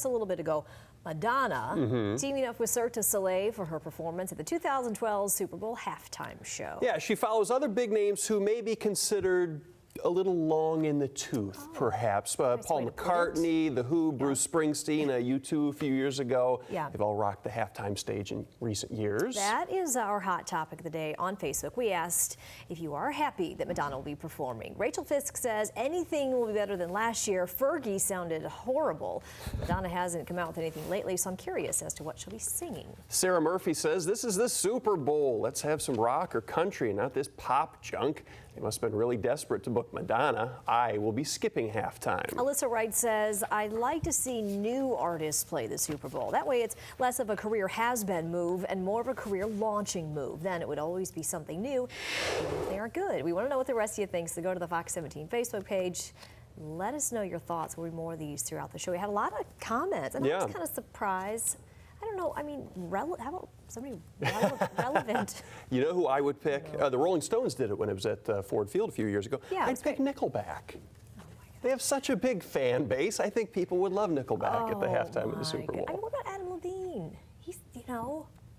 A little bit ago, Madonna teaming up with Cirque du Soleil for her performance at the 2012 Super Bowl halftime show. Yeah, she follows other big names who may be considered a little long in the tooth, perhaps. Paul McCartney, The Who, Bruce Springsteen, U2 a few years ago. Yeah. They've all rocked the halftime stage in recent years. That is our hot topic of the day on Facebook. We asked if you are happy that Madonna will be performing. Rachel Fisk says anything will be better than last year. Fergie sounded horrible. Madonna hasn't come out with anything lately, so I'm curious as to what she'll be singing. Sarah Murphy says, this is the Super Bowl. Let's have some rock or country and not this pop junk. They must have been really desperate to book Madonna. I will be skipping halftime. Alyssa Wright says, I'd like to see new artists play the Super Bowl. That way it's less of a career has-been move and more of a career launching move. Then it would always be something new, even if they aren't good. We want to know what the rest of you think, so go to the Fox 17 Facebook page. Let us know your thoughts. We'll read more of these throughout the show. We had a lot of comments, and I was kind of surprised. I don't know, I mean, how about somebody relevant? You know who I would pick? The Rolling Stones did it when it was at Ford Field a few years ago. Yeah, I'd pick Nickelback. They have such a big fan base. I think people would love Nickelback at the halftime of the Super Bowl. I mean, what about Adam Levine? He's,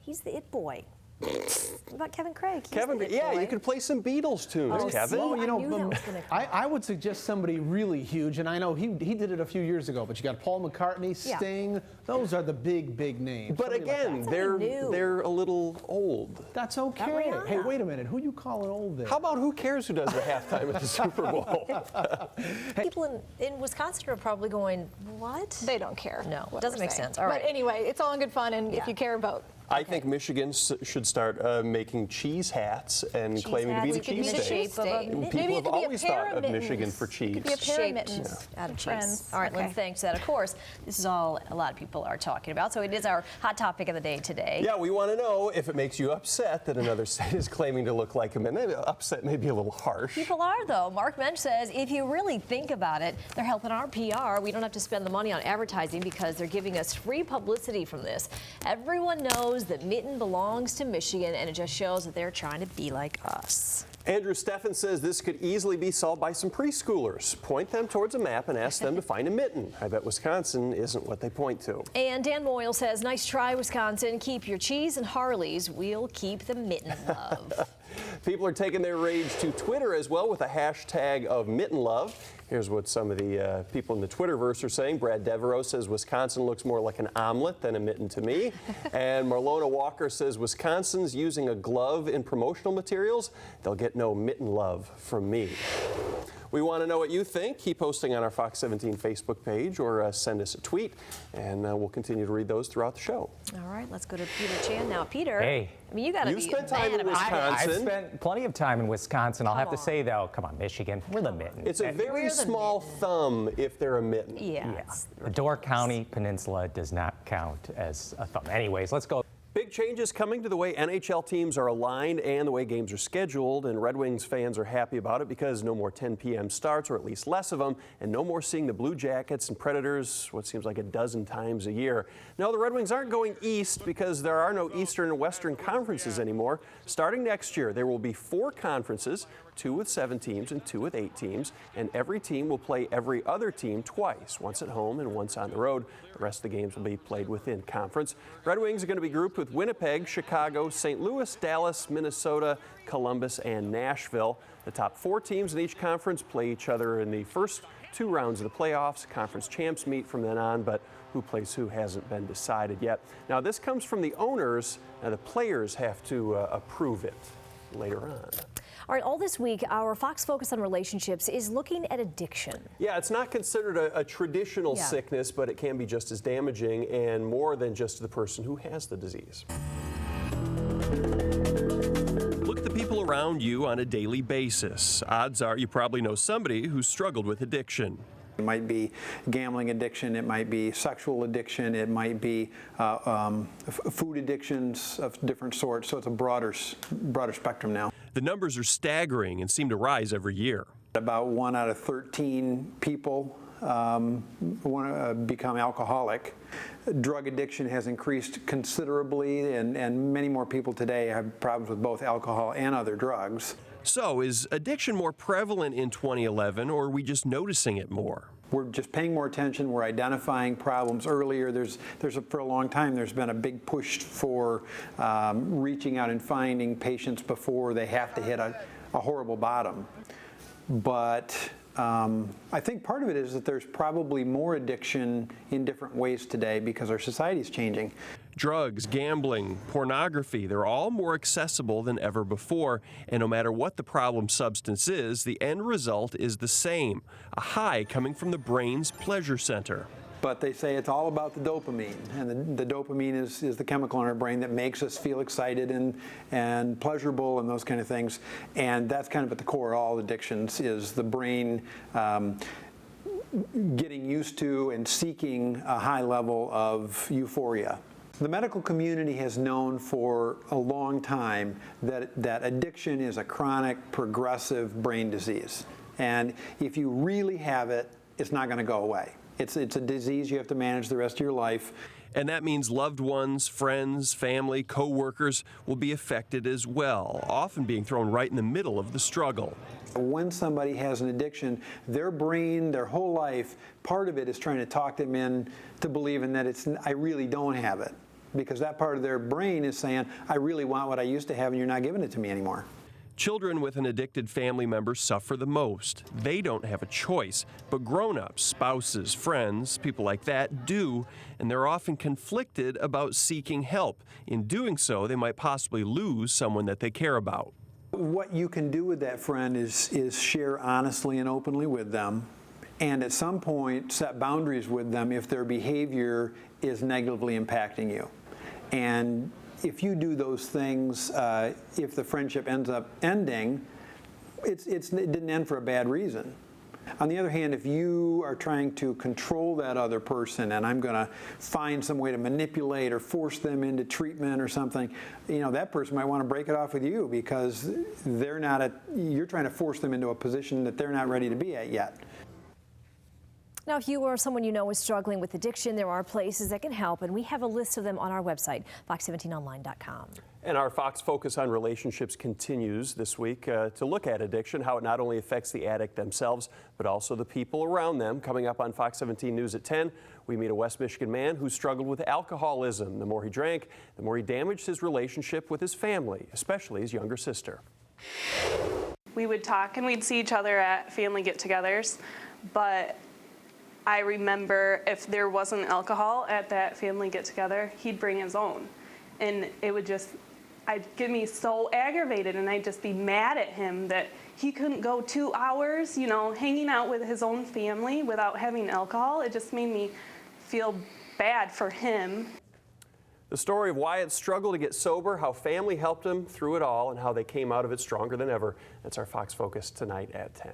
he's the it boy. What about Kevin Craig? Kevin, yeah, you could play some Beatles tunes, Kevin. I would suggest somebody really huge, and I know he did it a few years ago, but you got Paul McCartney, Sting, those are the big names. But again, they're a little old. That's okay. Hey, wait a minute, who you calling old there? How about who cares who does the halftime at the Super Bowl? People in Wisconsin are probably going, what? They don't care. No, it doesn't make sense. All right. But anyway, it's all in good fun, and if you care about. I think Michigan should start making cheese hats and claiming to be the cheese state. People have always thought of Michigan for cheese. It could be a pair of mittens out of cheese. All right, Lynn, thanks for that. Of course, this is all a lot of people are talking about, so it is our hot topic of the day today. Yeah, we want to know if it makes you upset that another state is claiming to look like them. And upset may be a little harsh. People are, though. Mark Mensch says, if you really think about it, they're helping our PR. We don't have to spend the money on advertising because they're giving us free publicity from this. Everyone knows that mitten belongs to Michigan, and it just shows that they're trying to be like us. Andrew Steffen says this could easily be solved by some preschoolers. Point them towards a map and ask them to find a mitten. I bet Wisconsin isn't what they point to. And Dan Moyle says, nice try, Wisconsin. Keep your cheese and Harleys. We'll keep the mitten love. People are taking their rage to Twitter as well with a hashtag of mitten love. Here's what some of the people in the Twitterverse are saying. Brad Devereaux says Wisconsin looks more like an omelet than a mitten to me. And Marlona Walker says Wisconsin's using a glove in promotional materials. They'll get no mitten love from me. We want to know what you think. Keep posting on our Fox 17 Facebook page or send us a tweet, and we'll continue to read those throughout the show. All right, let's go to Peter Chan now. Peter, hey. I mean, you got to be spent time in Wisconsin. I've spent plenty of time in Wisconsin. I'll have to say, though, come on, Michigan, we're the mitten. It's a very small thumb if they're a mitten. Yeah. The Door County Peninsula does not count as a thumb. Anyways, let's go. Big changes coming to the way NHL teams are aligned and the way games are scheduled, and Red Wings fans are happy about it because no more 10 p.m. starts, or at least less of them, and no more seeing the Blue Jackets and Predators what seems like a dozen times a year. No, the Red Wings aren't going east because there are no Eastern and Western conferences anymore. Starting next year, there will be 4 conferences, 2 with 7 teams and 2 with 8 teams, and every team will play every other team twice, once at home and once on the road. The rest of the games will be played within conference. Red Wings are going to be grouped with Winnipeg, Chicago, St. Louis, Dallas, Minnesota, Columbus, and Nashville. The top 4 teams in each conference play each other in the first 2 rounds of the playoffs. Conference champs meet from then on, but who plays who hasn't been decided yet. Now, this comes from the owners. Now, the players have to approve it later on. All right, all this week, our Fox Focus on Relationships is looking at addiction. Yeah, it's not considered a traditional sickness, but it can be just as damaging and more than just to the person who has the disease. Look at the people around you on a daily basis. Odds are you probably know somebody who's struggled with addiction. It might be gambling addiction, it might be sexual addiction, it might be food addictions of different sorts, so it's a broader spectrum now. The numbers are staggering and seem to rise every year. About 1 out of 13 people become alcoholic. Drug addiction has increased considerably, and many more people today have problems with both alcohol and other drugs. So, is addiction more prevalent in 2011, or are we just noticing it more? We're just paying more attention. We're identifying problems earlier. For a long time, there's been a big push for reaching out and finding patients before they have to hit a horrible bottom. But I think part of it is that there's probably more addiction in different ways today because our society is changing. Drugs, gambling, pornography, they're all more accessible than ever before. And no matter what the problem substance is, the end result is the same, a high coming from the brain's pleasure center. But they say it's all about the dopamine, and the dopamine is the chemical in our brain that makes us feel excited and pleasurable and those kind of things. And that's kind of at the core of all addictions, is the brain getting used to and seeking a high level of euphoria. The medical community has known for a long time that addiction is a chronic, progressive brain disease. And if you really have it, it's not going to go away. It's a disease you have to manage the rest of your life. And that means loved ones, friends, family, co-workers will be affected as well, often being thrown right in the middle of the struggle. When somebody has an addiction, their brain, their whole life, part of it is trying to talk them in to believing that I really don't have it. Because that part of their brain is saying, I really want what I used to have and you're not giving it to me anymore. Children with an addicted family member suffer the most. They don't have a choice, but grown-ups, spouses, friends, people like that do, and they're often conflicted about seeking help. In doing so, they might possibly lose someone that they care about. What you can do with that friend is share honestly and openly with them, and at some point set boundaries with them if their behavior is negatively impacting you. And if you do those things, if the friendship ends up ending, it didn't end for a bad reason. On the other hand, if you are trying to control that other person and I'm going to find some way to manipulate or force them into treatment or something, that person might want to break it off with you because you're trying to force them into a position that they're not ready to be at yet. Now, if you or someone you know is struggling with addiction, there are places that can help, and we have a list of them on our website, fox17online.com. And our Fox Focus on Relationships continues this week to look at addiction, how it not only affects the addict themselves, but also the people around them. Coming up on Fox 17 News at 10, we meet a West Michigan man who struggled with alcoholism. The more he drank, the more he damaged his relationship with his family, especially his younger sister. We would talk and we'd see each other at family get-togethers, but I remember if there wasn't alcohol at that family get-together, he'd bring his own. And it would I'd get me so aggravated, and I'd just be mad at him that he couldn't go 2 hours, hanging out with his own family without having alcohol. It just made me feel bad for him. The story of Wyatt's struggle to get sober, how family helped him through it all, and how they came out of it stronger than ever. That's our Fox Focus tonight at 10.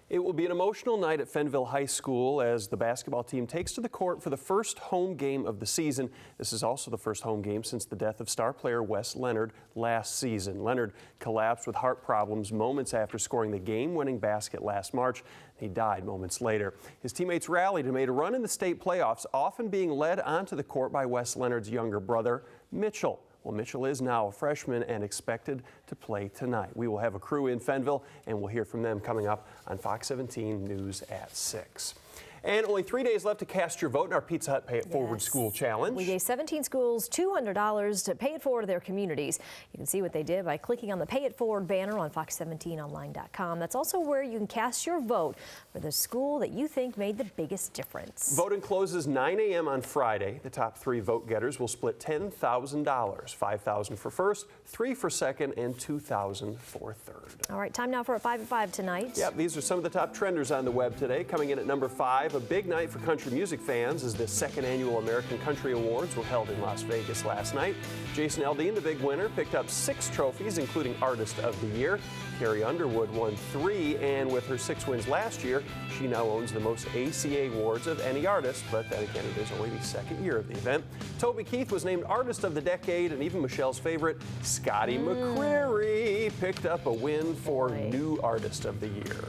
It will be an emotional night at Fenville High School as the basketball team takes to the court for the first home game of the season. This is also the first home game since the death of star player Wes Leonard last season. Leonard collapsed with heart problems moments after scoring the game-winning basket last March. He died moments later. His teammates rallied and made a run in the state playoffs, often being led onto the court by Wes Leonard's younger brother, Mitchell. Well, Mitchell is now a freshman and expected to play tonight. We will have a crew in Fenville, and we'll hear from them coming up on Fox 17 News at 6. And only 3 days left to cast your vote in our Pizza Hut Pay It Forward School Challenge. We gave 17 schools $200 to pay it forward to their communities. You can see what they did by clicking on the Pay It Forward banner on fox17online.com. That's also where you can cast your vote for the school that you think made the biggest difference. Voting closes 9 a.m. on Friday. The top 3 vote getters will split $10,000, $5,000 for first, $3,000 for second, and $2,000 for third. All right, time now for a 5 at 5 tonight. Yep, these are some of the top trenders on the web today. Coming in at number 5, a big night for country music fans as the 2nd annual American Country Awards were held in Las Vegas last night. Jason Aldean, the big winner, picked up 6 trophies, including Artist of the Year. Carrie Underwood won 3, and with her 6 wins last year, she now owns the most ACA awards of any artist, but then again, it is only the 2nd year of the event. Toby Keith was named Artist of the Decade, and even Michelle's favorite, Scotty McCreery, picked up a win for New Artist of the Year.